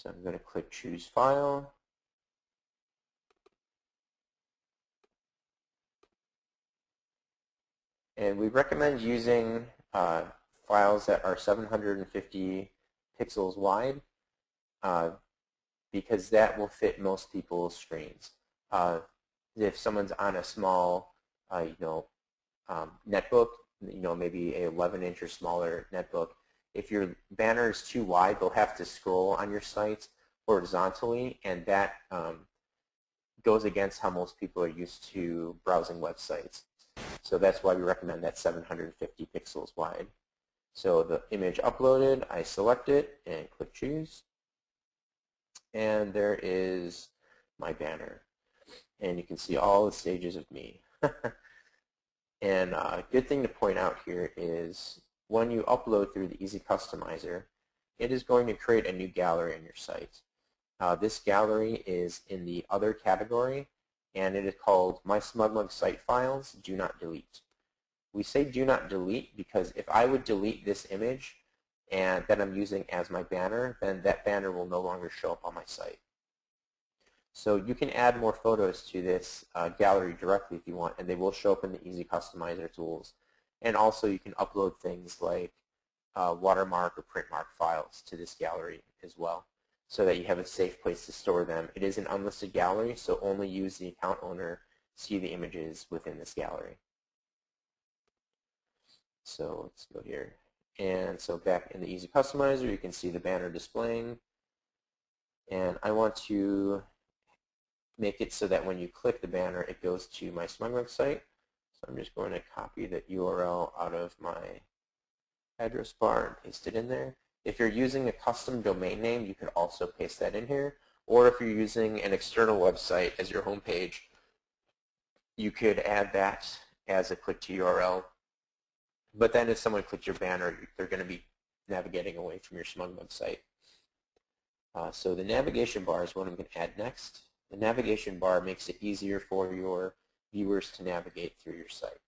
So I'm going to click Choose File. And we recommend using files that are 750 pixels wide because that will fit most people's screens. If someone's on a small, netbook, maybe a 11-inch or smaller netbook, if your banner is too wide, they'll have to scroll on your site horizontally, and that goes against how most people are used to browsing websites. So that's why we recommend that 750 pixels wide. So the image uploaded, I select it and click Choose. And there is my banner. And you can see all the stages of me. And a good thing to point out here is when you upload through the Easy Customizer, it is going to create a new gallery on your site. This gallery is in the Other category, and it is called My SmugMug Site Files Do Not Delete. We say do not delete because if I would delete this image and that I'm using as my banner, then that banner will no longer show up on my site. So you can add more photos to this gallery directly if you want, and they will show up in the Easy Customizer tools. And also you can upload things like watermark or print mark files to this gallery as well, so that you have a safe place to store them. It is an unlisted gallery, so only use the account owner see the images within this gallery. So let's go here. And so back in the Easy Customizer, you can see the banner displaying. And I want to make it so that when you click the banner, it goes to my SmugMug site. So I'm just going to copy the URL out of my address bar and paste it in there. If you're using a custom domain name, you could also paste that in here. Or if you're using an external website as your home page, you could add that as a click to URL. But then if someone clicks your banner, they're going to be navigating away from your SmugMug site. So the navigation bar is what I'm going to add next. The navigation bar makes it easier for your viewers to navigate through your site.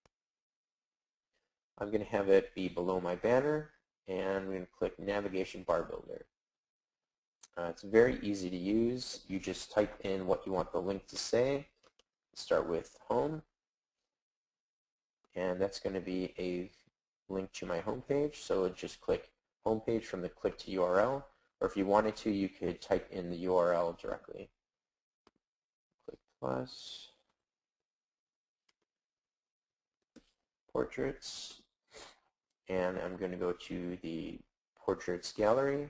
I'm going to have it be below my banner, and I'm going to click Navigation Bar Builder. It's very easy to use. You just type in what you want the link to say. Start with Home, and that's going to be a link to my home page. So just click Home Page from the click to URL, or if you wanted to, you could type in the URL directly. Click plus, Portraits, and I'm going to go to the Portraits gallery,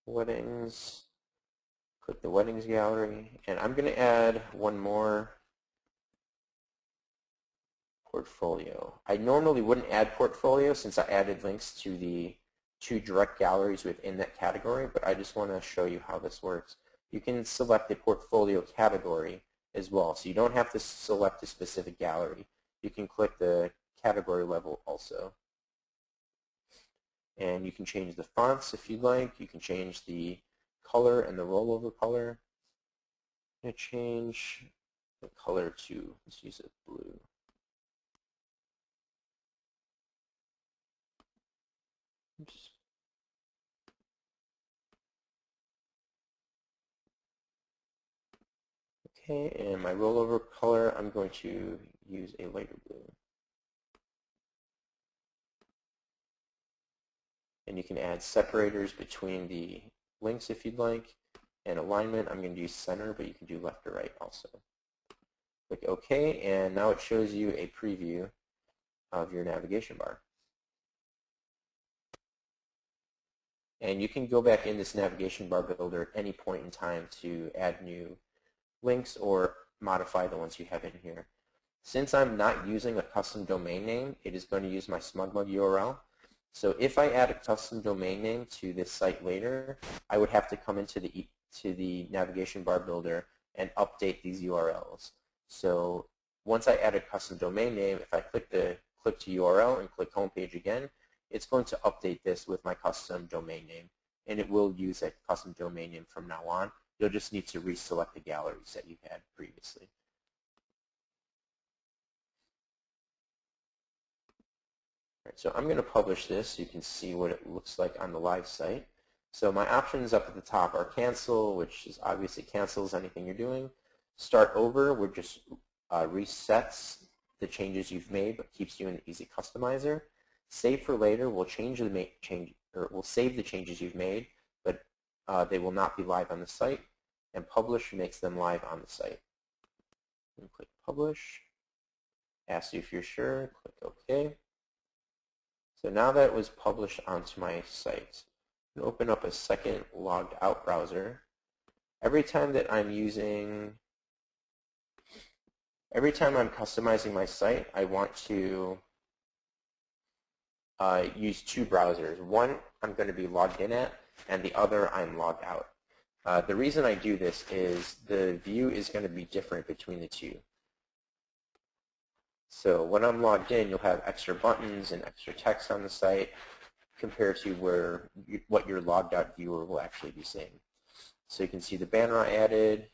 Weddings, click the Weddings gallery, and I'm going to add one more portfolio. I normally wouldn't add portfolio since I added links to the 2 direct galleries within that category, but I just want to show you how this works. You can select the portfolio category as well, so you don't have to select a specific gallery. You can click the category level also. And you can change the fonts if you'd like. You can change the color and the rollover color. I'm going to change the color to, let's use it blue. Oops. Okay, and my rollover color, I'm going to use a lighter blue. And you can add separators between the links if you'd like. And alignment, I'm going to use center, but you can do left or right also. Click OK, and now it shows you a preview of your navigation bar. And you can go back in this navigation bar builder at any point in time to add new links or modify the ones you have in here. Since I'm not using a custom domain name, it is going to use my SmugMug URL. So if I add a custom domain name to this site later, I would have to come into the navigation bar builder and update these URLs. So once I add a custom domain name, if I click the click to URL and click homepage again, it's going to update this with my custom domain name, and it will use that custom domain name from now on. You'll just need to reselect the galleries that you had previously. Right, Alright, so I'm going to publish this so you can see what it looks like on the live site. So my options up at the top are cancel, which is obviously cancels anything you're doing. Start over, which just resets the changes you've made but keeps you in Easy Customizer. Save for later will save the changes you've made, but they will not be live on the site. And publish makes them live on the site. And click publish. Asks you if you're sure. Click OK. So now that it was published onto my site, I'm going to open up a second logged out browser. Every time I'm customizing my site, I want to use two browsers. One I'm going to be logged in at, and the other I'm logged out. The reason I do this is the view is going to be different between the two. So when I'm logged in, you'll have extra buttons and extra text on the site compared to what your logged out viewer will actually be seeing. So you can see the banner I added,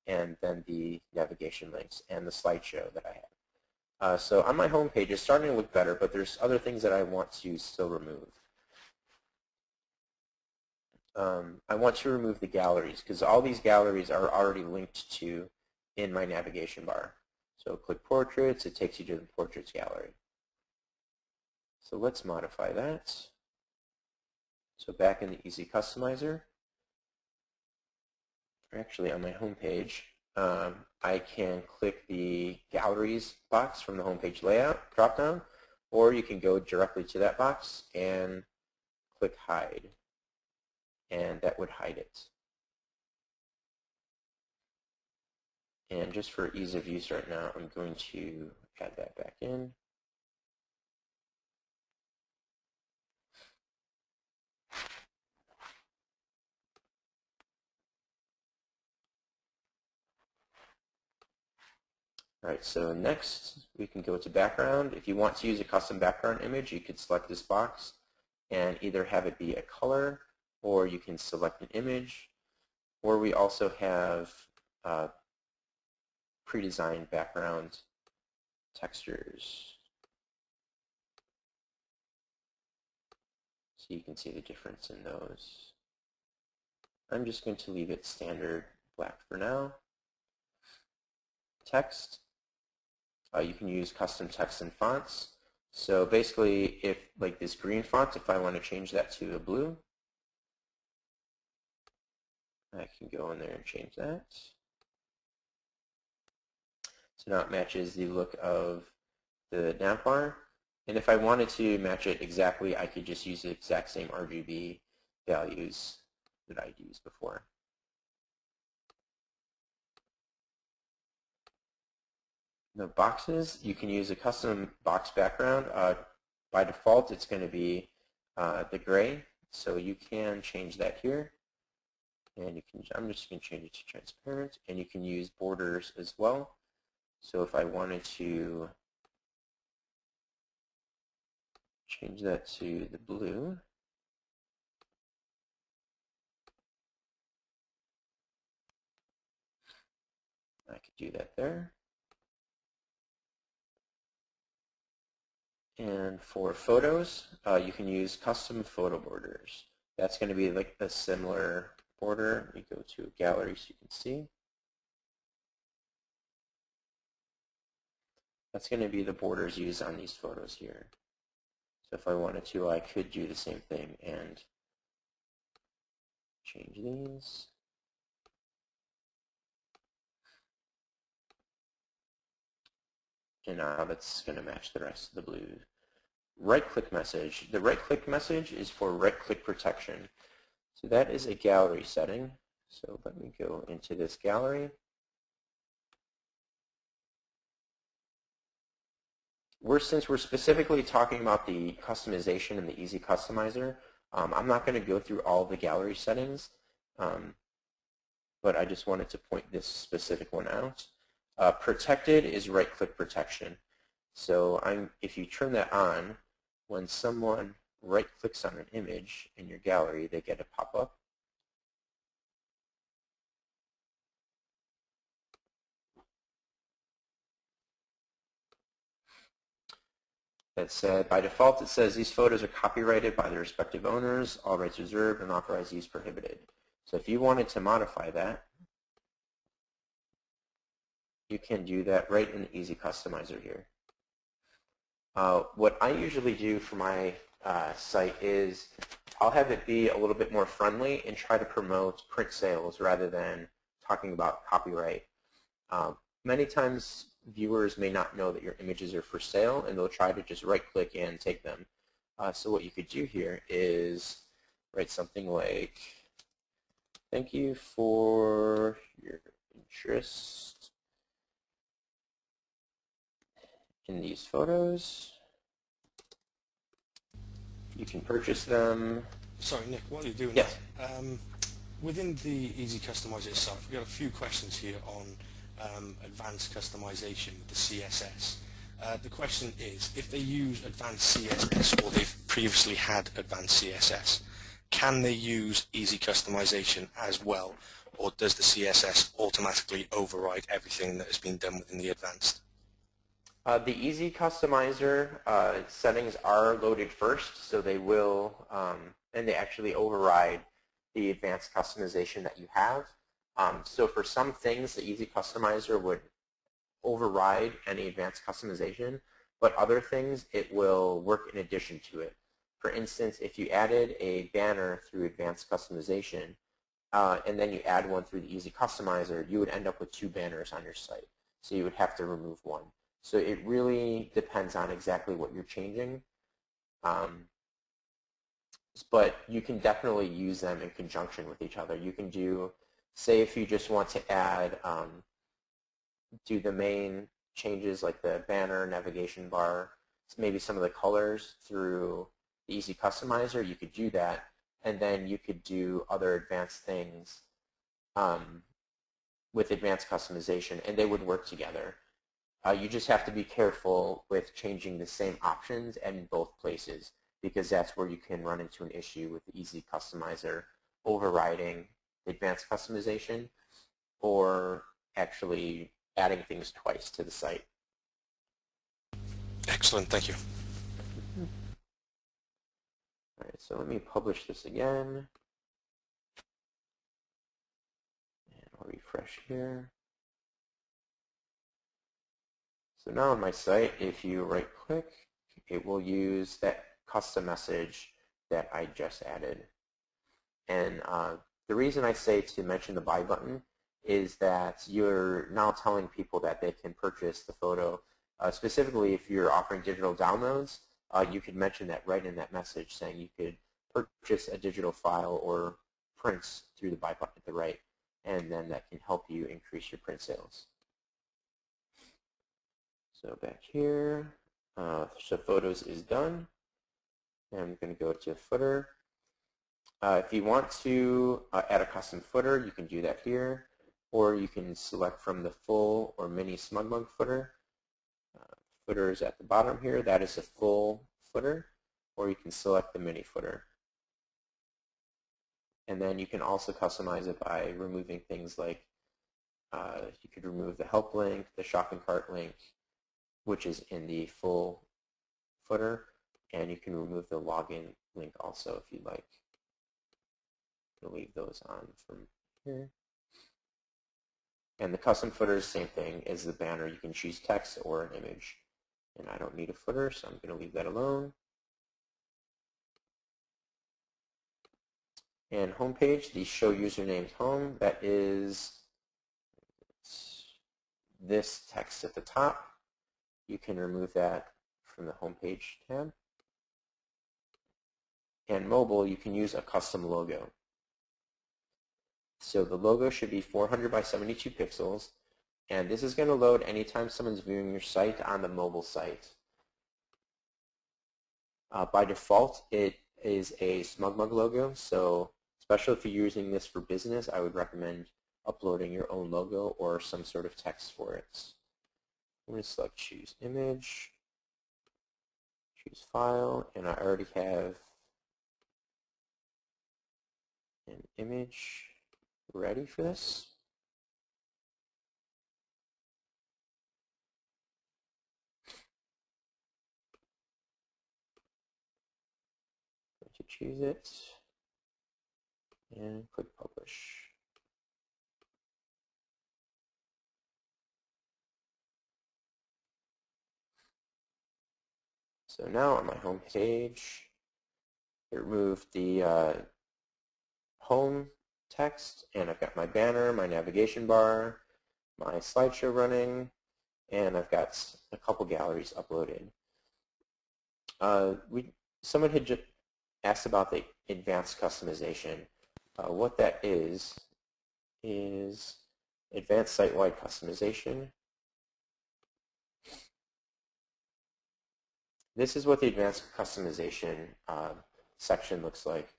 and then the navigation links and the slideshow that I have. So on my home page, it's starting to look better, but there's other things that I want to still remove. I want to remove the galleries because all these galleries are already linked to in my navigation bar. So click Portraits, it takes you to the Portraits gallery. So let's modify that. So back in the Easy Customizer, actually on my home page, I can click the Galleries box from the home page layout dropdown, or you can go directly to that box and click Hide, and that would hide it. And just for ease of use right now, I'm going to add that back in. All right, so next we can go to background. If you want to use a custom background image, you could select this box and either have it be a color, or you can select an image, or we also have pre-designed background textures. So you can see the difference in those. I'm just going to leave it standard black for now. Text. You can use custom text and fonts. So basically, if like this green font, if I want to change that to a blue, I can go in there and change that. So now it matches the look of the nav bar. And if I wanted to match it exactly, I could just use the exact same RGB values that I'd used before. The boxes, you can use a custom box background. By default, it's going to be the gray, so you can change that here. And you can, I'm just going to change it to transparent, and you can use borders as well. So if I wanted to change that to the blue, I could do that there. And for photos, you can use custom photo borders. That's going to be like a similar border. You go to a gallery so you can see. That's going to be the borders used on these photos here. So if I wanted to, I could do the same thing and change these. And now that's going to match the rest of the blue. Right-click message. The right-click message is for right-click protection. So that is a gallery setting. So let me go into this gallery. Since we're specifically talking about the customization and the Easy Customizer, I'm not going to go through all the gallery settings, but I just wanted to point this specific one out. Protected is right-click protection. So if you turn that on, when someone right-clicks on an image in your gallery, they get a pop-up. that said, by default it says these photos are copyrighted by their respective owners, all rights reserved, and authorized use prohibited. So if you wanted to modify that, you can do that right in the Easy Customizer here. What I usually do for my site is I'll have it be a little bit more friendly and try to promote print sales rather than talking about copyright. Many times viewers may not know that your images are for sale, and they'll try to just right-click and take them. So what you could do here is write something like, thank you for your interest in these photos. You can purchase them. Sorry, Nick, while you're doing yes. that, within the Easy Customizer itself, we've got a few questions here on advanced customization with the CSS. The question is, if they use advanced CSS or they've previously had advanced CSS, can they use Easy Customization as well, or does the CSS automatically override everything that has been done within the advanced? The Easy Customizer settings are loaded first, so they will, and they actually override the advanced customization that you have. So for some things, the Easy Customizer would override any advanced customization, but other things, it will work in addition to it. For instance, if you added a banner through advanced customization, and then you add one through the Easy Customizer, you would end up with 2 banners on your site. So you would have to remove one. So it really depends on exactly what you're changing. But you can definitely use them in conjunction with each other. You can do, say if you just want to add, do the main changes like the banner, navigation bar, maybe some of the colors through the Easy Customizer, you could do that. And then you could do other advanced things with advanced customization, and they would work together. You just have to be careful with changing the same options in both places, because that's where you can run into an issue with the Easy Customizer overriding advanced customization or actually adding things twice to the site. Excellent, thank you. All right, so let me publish this again. And I'll refresh here. So now on my site, if you right-click, it will use that custom message that I just added. And the reason I say to mention the buy button is that you're now telling people that they can purchase the photo. Specifically, if you're offering digital downloads, you could mention that right in that message, saying you could purchase a digital file or prints through the buy button at the right, and then that can help you increase your print sales. So back here, so photos is done. And I'm going to go to footer. If you want to add a custom footer, you can do that here, or you can select from the full or mini SmugMug footer. Footer is at the bottom here. That is a full footer, or you can select the mini footer. And then you can also customize it by removing things like you could remove the help link, the shopping cart link, which is in the full footer, and you can remove the login link also if you'd like. I'll leave those on from here. And the custom footer is the same thing as the banner. You can choose text or an image. And I don't need a footer, so I'm going to leave that alone. And homepage, the show usernames home, that is this text at the top. You can remove that from the homepage tab. And mobile, you can use a custom logo. So the logo should be 400 by 72 pixels, and this is going to load anytime someone's viewing your site on the mobile site. By default, it is a SmugMug logo, so especially if you're using this for business, I would recommend uploading your own logo or some sort of text for it. I'm going to select choose image, choose file, and I already have an image ready for this. to choose it and click Publish. So now on my home page, I removed the home text, and I've got my banner, my navigation bar, my slideshow running, and I've got a couple galleries uploaded. Someone had just asked about the advanced customization. What that is advanced site-wide customization. This is what the advanced customization section looks like.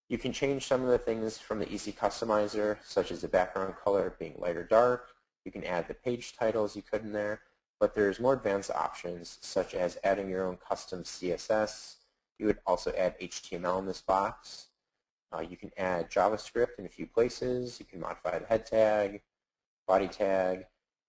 You can change some of the things from the Easy Customizer, such as the background color being light or dark. You can add the page titles you could in there, but there's more advanced options, such as adding your own custom CSS. You would also add HTML in this box. You can add JavaScript in a few places. You can modify the head tag, body tag,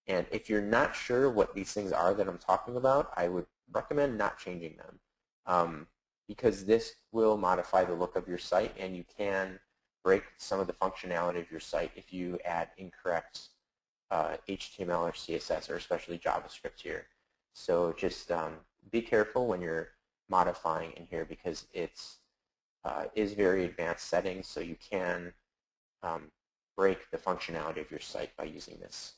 and if you're not sure what these things are that I'm talking about, I would recommend not changing them. Because this will modify the look of your site, and you can break some of the functionality of your site if you add incorrect HTML or CSS, or especially JavaScript here. So just be careful when you're modifying in here, because it's is very advanced settings, so you can break the functionality of your site by using this.